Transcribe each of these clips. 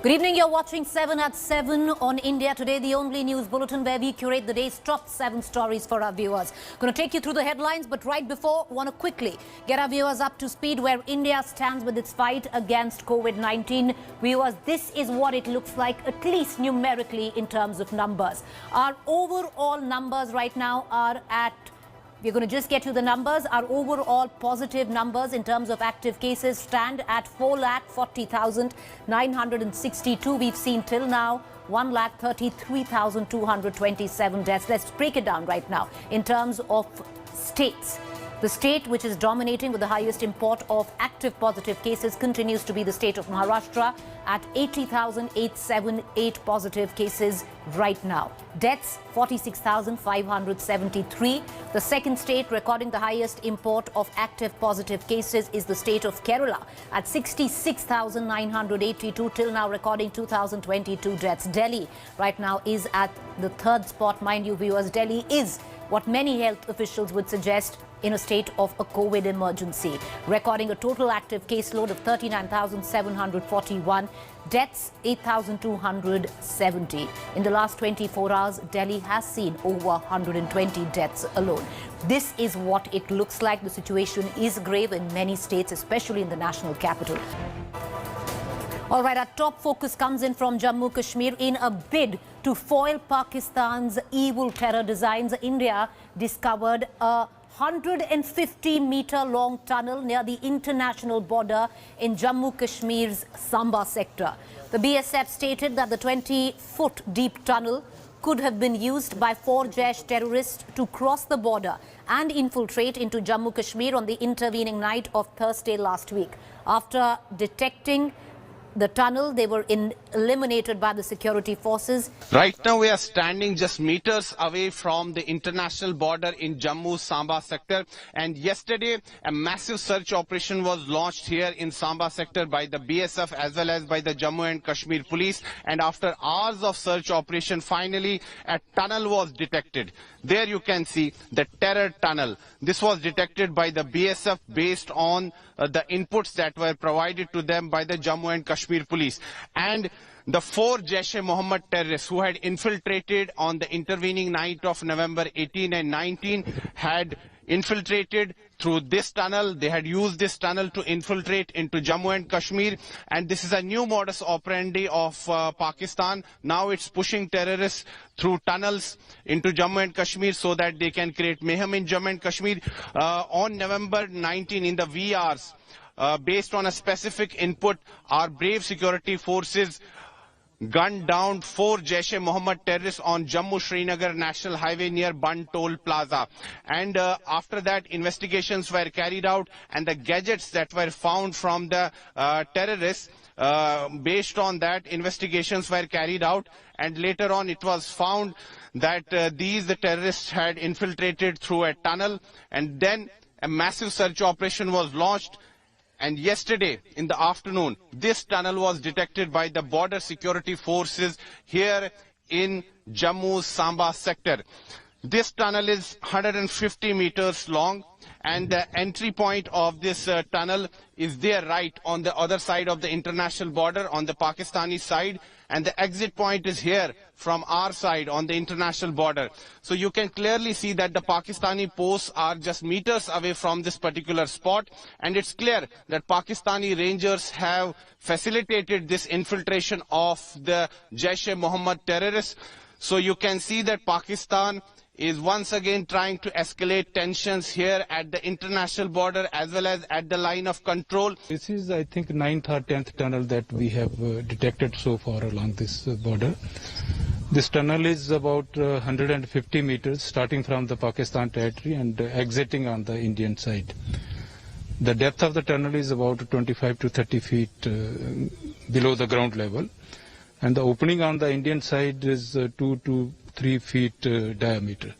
Good evening, you're watching 7 at 7 on India Today, the only news bulletin where we curate the day's top 7 stories for our viewers. Going to take you through the headlines, but right before, want to quickly get our viewers up to speed where India stands with its fight against COVID-19. Viewers, this is what it looks like, at least numerically in terms of numbers. Our overall numbers right now are at... We're going to just get you the numbers. Our overall positive numbers in terms of active cases stand at 4,40,962. We've seen till now 1,33,227 deaths. Let's break it down right now in terms of states. The state which is dominating with the highest import of active positive cases continues to be the state of Maharashtra at 80,878 positive cases right now. Deaths, 46,573. The second state recording the highest import of active positive cases is the state of Kerala at 66,982, till now recording 2,022 deaths. Delhi right now is at the third spot. Mind you, viewers, Delhi is what many health officials would suggest in a state of a COVID emergency, recording a total active caseload of 39,741, deaths 8,270. In the last 24 hours, Delhi has seen over 120 deaths alone. This is what it looks like. The situation is grave in many states, especially in the national capital. All right, our top focus comes in from Jammu, Kashmir. In a bid to foil Pakistan's evil terror designs, India discovered a 150-meter-long tunnel near the international border in Jammu Kashmir's Samba sector. The BSF stated that the 20-foot-deep tunnel could have been used by 4 Jaish terrorists to cross the border and infiltrate into Jammu Kashmir on the intervening night of Thursday last week. After detecting the tunnel, they were eliminated by the security forces. Right now we are standing just meters away from the international border in Jammu Samba sector, and yesterday a massive search operation was launched here in Samba sector by the BSF as well as by the Jammu and Kashmir police, and after hours of search operation, finally a tunnel was detected. There you can see the terror tunnel. This was detected by the BSF based on the inputs that were provided to them by the Jammu and Kashmir police. And the 4 Jaish-e-Mohammed terrorists who had infiltrated on the intervening night of November 18 and 19 had infiltrated through this tunnel. They had used this tunnel to infiltrate into Jammu and Kashmir, and this is a new modus operandi of Pakistan. Now it's pushing terrorists through tunnels into Jammu and Kashmir so that they can create mayhem in Jammu and Kashmir. On November 19 in the wee hours, based on a specific input, our brave security forces gunned down 4 Jaish-e-Mohammed terrorists on Jammu-Srinagar National Highway near Bund Toll Plaza. And after that, investigations were carried out, and the gadgets that were found from the terrorists, based on that, investigations were carried out, and later on it was found that the terrorists had infiltrated through a tunnel, and then a massive search operation was launched. And yesterday in the afternoon, this tunnel was detected by the border security forces here in Jammu Samba sector. This tunnel is 150 meters long, and the entry point of this tunnel is there right on the other side of the international border on the Pakistani side, and the exit point is here from our side on the international border. So you can clearly see that the Pakistani posts are just meters away from this particular spot, and it's clear that Pakistani rangers have facilitated this infiltration of the Jaish-e-Mohammed terrorists. So you can see that Pakistan is once again trying to escalate tensions here at the international border as well as at the line of control. This is, I think, 9th or 10th tunnel that we have detected so far along this border. This tunnel is about 150 meters starting from the Pakistan territory and exiting on the Indian side. The depth of the tunnel is about 25 to 30 feet below the ground level, and the opening on the Indian side is 2 to 3 feet diameter.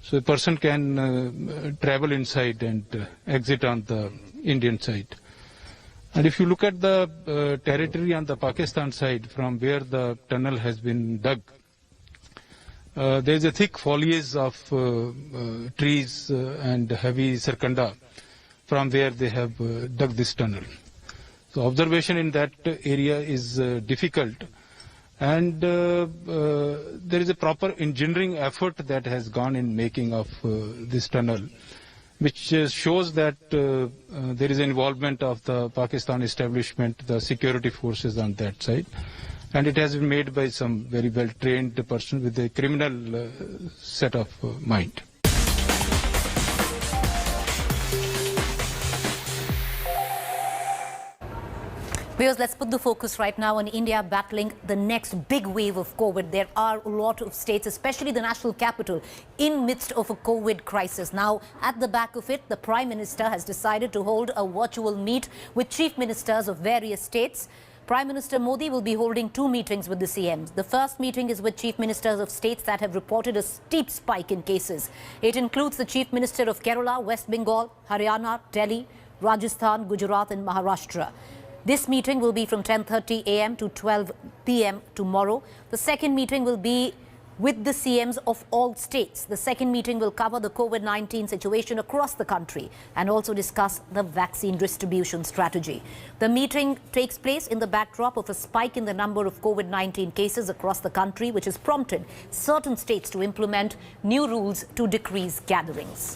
So a person can travel inside and exit on the Indian side. And if you look at the territory on the Pakistan side from where the tunnel has been dug, there is a thick foliage of trees and heavy circunda from where they have dug this tunnel. So observation in that area is difficult. And there is a proper engineering effort that has gone in making of this tunnel, which shows that there is involvement of the Pakistan establishment, the security forces on that side. And it has been made by some very well-trained person with a criminal set of mind. Viewers, let's put the focus right now on India battling the next big wave of COVID. There are a lot of states, especially the national capital, in midst of a COVID crisis. Now, at the back of it, the Prime Minister has decided to hold a virtual meet with chief ministers of various states. Prime Minister Modi will be holding two meetings with the CMs. The first meeting is with chief ministers of states that have reported a steep spike in cases. It includes the Chief Minister of Kerala, West Bengal, Haryana, Delhi, Rajasthan, Gujarat and Maharashtra. This meeting will be from 10:30 a.m. to 12 p.m. tomorrow. The second meeting will be with the CMs of all states. The second meeting will cover the COVID-19 situation across the country and also discuss the vaccine distribution strategy. The meeting takes place in the backdrop of a spike in the number of COVID-19 cases across the country, which has prompted certain states to implement new rules to decrease gatherings.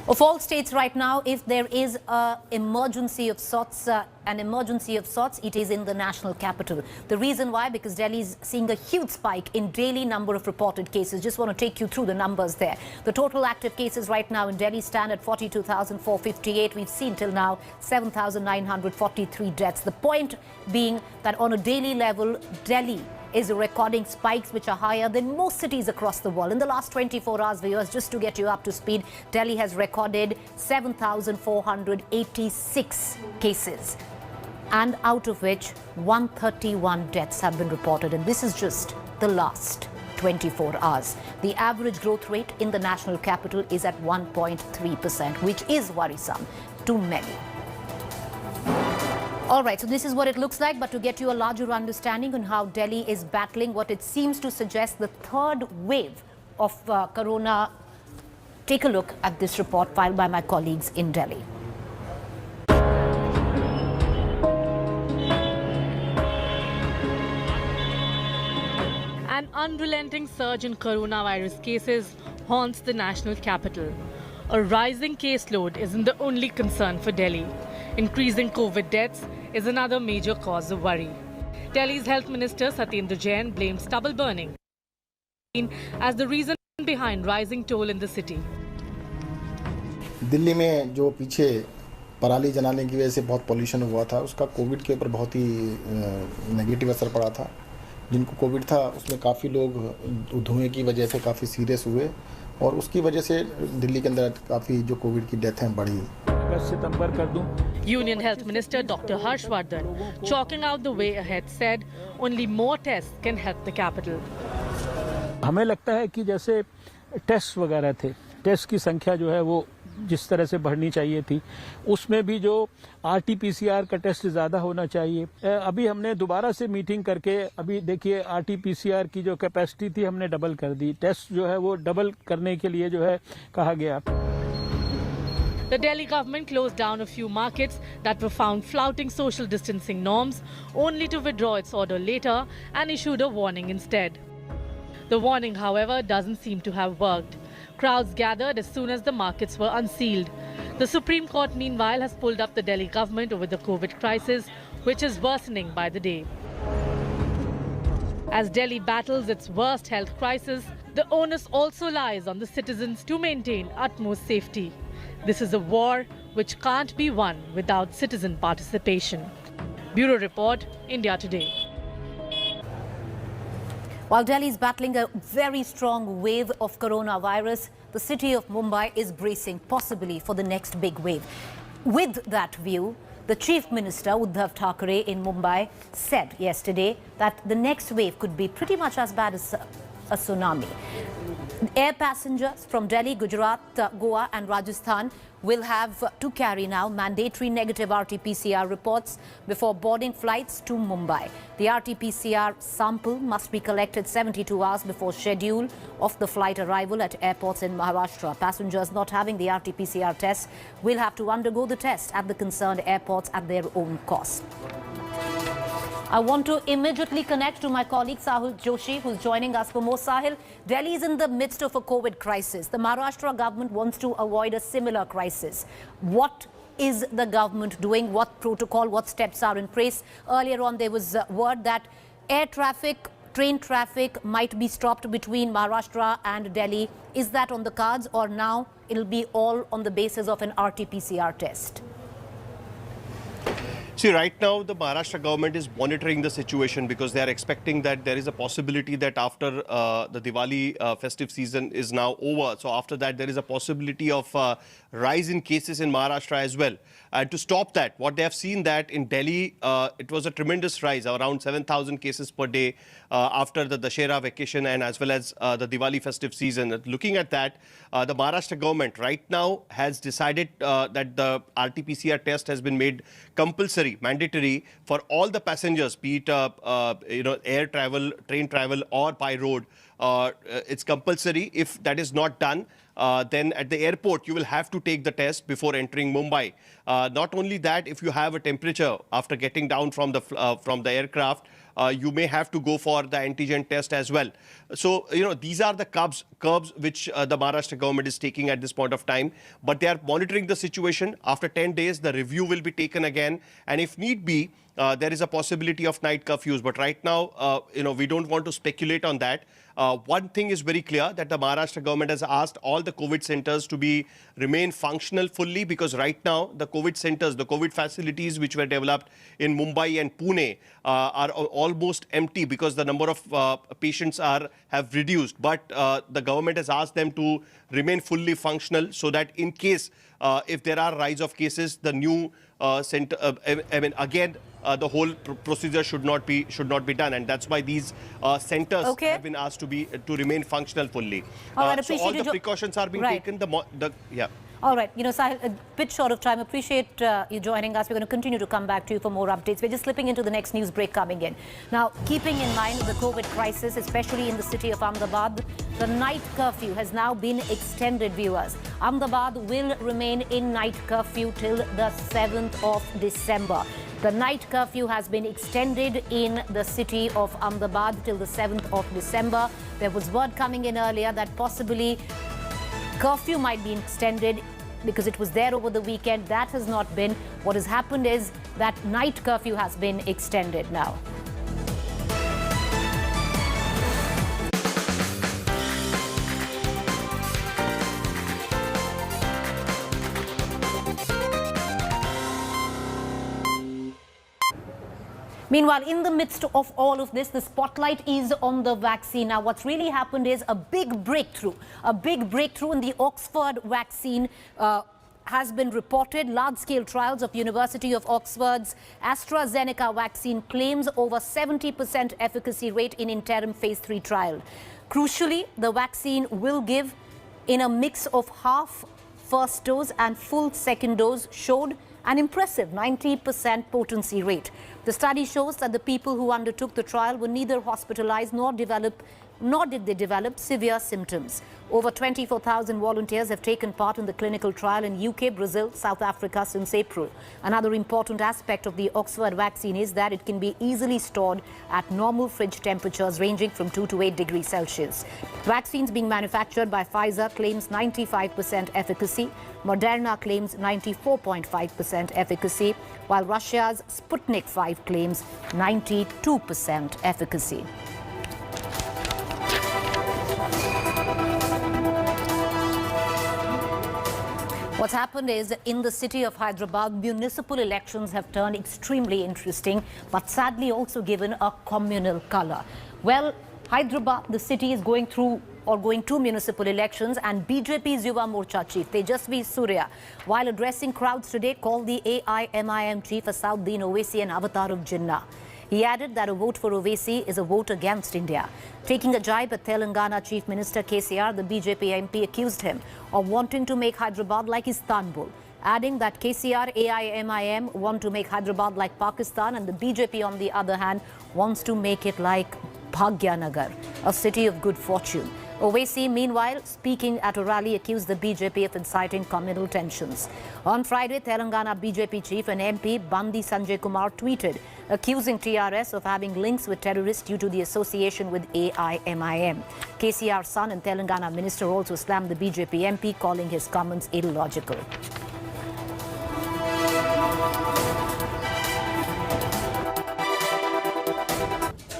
Of all states right now, if there is an emergency of sorts, it is in the national capital. The reason why? Because Delhi is seeing a huge spike in daily number of reported cases. Just want to take you through the numbers there. The total active cases right now in Delhi stand at 42,458. We've seen till now 7,943 deaths. The point being that on a daily level, Delhi is recording spikes which are higher than most cities across the world. In the last 24 hours, viewers, just to get you up to speed, Delhi has recorded 7,486 cases, and out of which 131 deaths have been reported. And this is just the last 24 hours. The average growth rate in the national capital is at 1.3%, which is worrisome to many. All right, so this is what it looks like, but to get you a larger understanding on how Delhi is battling what it seems to suggest the third wave of corona, take a look at this report filed by my colleagues in Delhi. An unrelenting surge in coronavirus cases haunts the national capital. A rising caseload isn't the only concern for Delhi. Increasing COVID deaths is another major cause of worry. Delhi's Health Minister Satyendra Jain blamed stubble burning as the reason behind rising toll in the city. Delhi में जो पीछे पराली जलाने की वजह से बहुत pollution हुआ था, उसका कोविड के ऊपर बहुत ही नेगेटिव असर पड़ा था. जिनको कोविड था उसमें काफ़ी लोग धुएं की वजह से काफ़ी सीरियस हुए और उसकी वजह से दिल्ली के अंदर काफ़ी जो कोविड की डेथ हैं बढ़ी. Union Health Minister Dr. Harshvardhan, chalking out the way ahead, said only more tests can help the capital. हमें लगता है कि जैसे टेस्ट वगैरह थे, टेस्ट की संख्या जो है वो जिस तरह से बढ़नी चाहिए थी, उसमें भी जो RT-PCR का टेस्ट ज़्यादा होना चाहिए. अभी हमने दोबारा से मीटिंग करके अभी देखिए RT-PCR की जो कैपेसिटी थी हमने डबल कर दी. टेस्ट जो है वो डबल करने के लिए जो है कहा गया. The Delhi government closed down a few markets that were found flouting social distancing norms, only to withdraw its order later and issued a warning instead. The warning, however, doesn't seem to have worked. Crowds gathered as soon as the markets were unsealed. The Supreme Court, meanwhile, has pulled up the Delhi government over the COVID crisis, which is worsening by the day. As Delhi battles its worst health crisis, the onus also lies on the citizens to maintain utmost safety. This is a war which can't be won without citizen participation. Bureau Report, India Today. While Delhi is battling a very strong wave of coronavirus, the city of Mumbai is bracing possibly for the next big wave. With that view, the Chief Minister, Uddhav Thackeray in Mumbai, said yesterday that the next wave could be pretty much as bad as a tsunami. Air passengers from Delhi, Gujarat, Goa and Rajasthan will have to carry now mandatory negative RT-PCR reports before boarding flights to Mumbai. The RT-PCR sample must be collected 72 hours before schedule of the flight arrival at airports in Maharashtra. Passengers not having the RT-PCR test will have to undergo the test at the concerned airports at their own cost. I want to immediately connect to my colleague Sahil Joshi, who's joining us for more. Sahil, Delhi is in the midst of a COVID crisis. The Maharashtra government wants to avoid a similar crisis. What is the government doing? What protocol, what steps are in place? Earlier on, there was word that air traffic, train traffic might be stopped between Maharashtra and Delhi. Is that on the cards, or now it'll be all on the basis of an RT-PCR test? See, right now the Maharashtra government is monitoring the situation because they are expecting that there is a possibility that after the Diwali festive season is now over, so after that there is a possibility of rise in cases in Maharashtra as well. And to stop that, what they have seen that in Delhi, it was a tremendous rise, around 7,000 cases per day after the Dussehra vacation and as well as the Diwali festive season. Looking at that, the Maharashtra government right now has decided that the RT-PCR test has been made compulsory, mandatory for all the passengers, be it air travel, train travel or by road. It's compulsory. If that is not done, then at the airport you will have to take the test before entering Mumbai. Not only that, if you have a temperature after getting down from the aircraft, you may have to go for the antigen test as well. So, these are the curbs which the Maharashtra government is taking at this point of time. But they are monitoring the situation. After 10 days, the review will be taken again. And if need be, there is a possibility of night curfews. But right now, we don't want to speculate on that. One thing is very clear, that the Maharashtra government has asked all the COVID centers to remain functional fully, because right now the COVID centers, the COVID facilities which were developed in Mumbai and Pune are almost empty because the number of patients have reduced. But the government has asked them to remain fully functional so that in case if there are rise of cases, the new center, the whole procedure should not be done, and that's why these centers have been asked to remain functional fully. So all the precautions are being taken. All right, Sahil, a bit short of time. Appreciate you joining us. We're going to continue to come back to you for more updates. We're just slipping into the next news break coming in. Now, keeping in mind the COVID crisis, especially in the city of Ahmedabad, the night curfew has now been extended, viewers. Ahmedabad will remain in night curfew till the 7th of December. The night curfew has been extended in the city of Ahmedabad till the 7th of December. There was word coming in earlier that possibly curfew might be extended because it was there over the weekend. That has not been. What has happened is that night curfew has been extended now. Meanwhile, in the midst of all of this, the spotlight is on the vaccine. Now, what's really happened is a big breakthrough in the Oxford vaccine has been reported. Large-scale trials of University of Oxford's AstraZeneca vaccine claims over 70% efficacy rate in interim phase 3 trial. Crucially, the vaccine will give in a mix of half first dose and full second dose, showed an impressive 90% potency rate. The study shows that the people who undertook the trial were neither hospitalized nor did they develop severe symptoms. Over 24,000 volunteers have taken part in the clinical trial in UK, Brazil, South Africa since April. Another important aspect of the Oxford vaccine is that it can be easily stored at normal fridge temperatures ranging from 2 to 8 degrees Celsius. Vaccines being manufactured by Pfizer claims 95% efficacy. Moderna claims 94.5% efficacy, while Russia's Sputnik 5 claims 92% efficacy. What's happened is, in the city of Hyderabad, municipal elections have turned extremely interesting, but sadly also given a communal color. Well, Hyderabad, the city, is going to municipal elections, and BJP's Yuva Morcha chief, Tejasvi Surya, while addressing crowds today, called the AIMIM chief Asauddin Owaisi an avatar of Jinnah. He added that a vote for Owaisi is a vote against India. Taking a jibe at Telangana Chief Minister KCR, the BJP MP accused him of wanting to make Hyderabad like Istanbul, adding that KCR, AIMIM want to make Hyderabad like Pakistan, and the BJP, on the other hand, wants to make it like Bhagyanagar, a city of good fortune. Owaisi, meanwhile, speaking at a rally, accused the BJP of inciting communal tensions. On Friday, Telangana BJP chief and MP Bandi Sanjay Kumar tweeted, accusing TRS of having links with terrorists due to the association with AIMIM. KCR's son and Telangana minister also slammed the BJP MP, calling his comments illogical.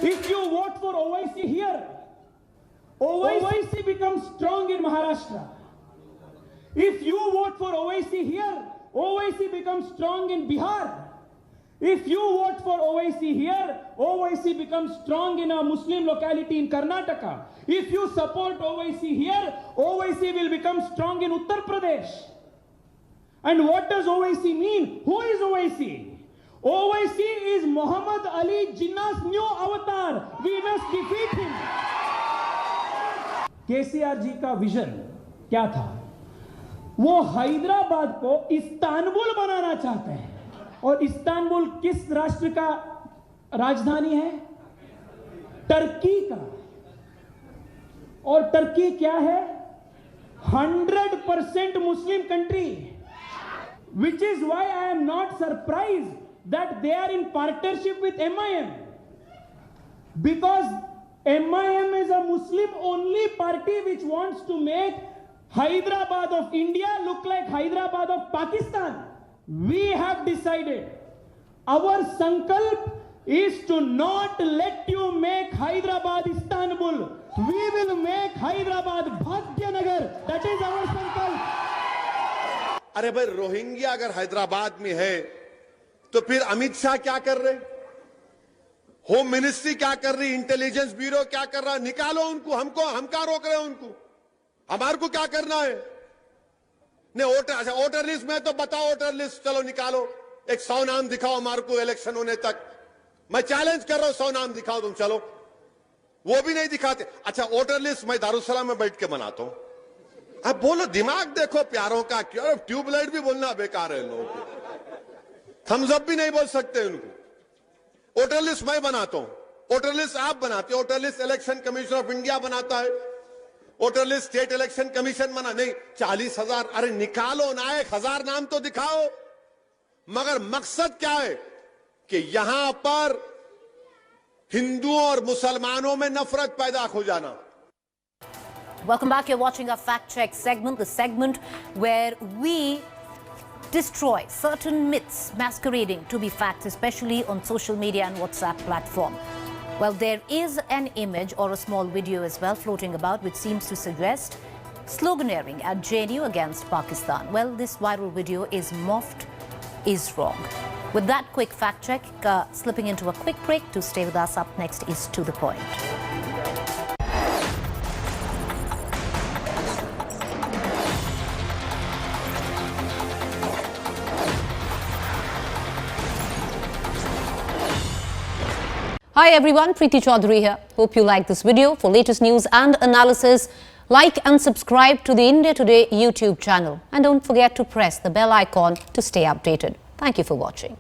If you vote for Owaisi here, Owaisi becomes strong in Maharashtra. If you vote for Owaisi here, Owaisi becomes strong in Bihar. If you vote for Owaisi here, Owaisi becomes strong in a Muslim locality in Karnataka. If you support Owaisi here, Owaisi will become strong in Uttar Pradesh. And what does Owaisi mean? Who is Owaisi? Owaisi is Muhammad Ali Jinnah's new avatar. We must defeat him. KCR जी का vision क्या था? वो हैदराबाद को Istanbul बनाना चाहते हैं। और Istanbul किस राष्ट्र का राजधानी है? टर्की का। और टर्की क्या है? 100% Muslim country, which is why I am not surprised that they are in partnership with MIM, because MIM is a Muslim-only party which wants to make Hyderabad of India look like Hyderabad of Pakistan. We have decided, our sankalp is to not let you make Hyderabad Istanbul. We will make Hyderabad Bhagyanagar. That is our sankalp. अरे भाई, Rohingya अगर हैदराबाद में है तो फिर अमित शाह क्या कर रहे? होम मिनिस्ट्री क्या कर रही? इंटेलिजेंस ब्यूरो क्या कर रहा है? निकालो उनको। हम क्या रोक रहे हैं उनको? हमारे को क्या करना है? नहीं, वोटर लिस्ट में तो बताओ, वोटर लिस्ट चलो निकालो। एक 100 नाम दिखाओ हमारे को इलेक्शन होने तक। मैं चैलेंज कर रहा हूं, 100 नाम दिखाओ तुम, चलो। वो भी नहीं दिखाते। अच्छा, वोटर लिस्ट मैं दारुसलाम में बैठ के बनाता हूं। अब बोलो, दिमाग देखो प्यारों का। क्यों ट्यूबलाइट भी बोलना बेकार है लोगों को। थम्स अप भी नहीं बोल सकते उनको। वोटर लिस्ट मैं बनाता हूं, वोटर लिस्ट आप बनाते हो, voter list election commission of India बनाता है, voter list state election commission बना। नहीं, 40,000, अरे निकालो ना, 1,000 नाम तो दिखाओ। मगर मकसद क्या है कि यहां पर हिंदुओं और मुसलमानों में नफरत पैदा हो जाना। Welcome back. You're watching our fact check segment, the segment where we destroy certain myths masquerading to be facts, especially on social media and WhatsApp platform. Well, there is an image or a small video as well floating about which seems to suggest sloganeering at JNU against Pakistan. Well, this viral video is morphed, is wrong. With that quick fact check, slipping into a quick break. To stay with us, up next is To The Point. Hi everyone, Preeti Chaudhary here. Hope you like this video. For latest news and analysis, like and subscribe to the India Today YouTube channel. And don't forget to press the bell icon to stay updated. Thank you for watching.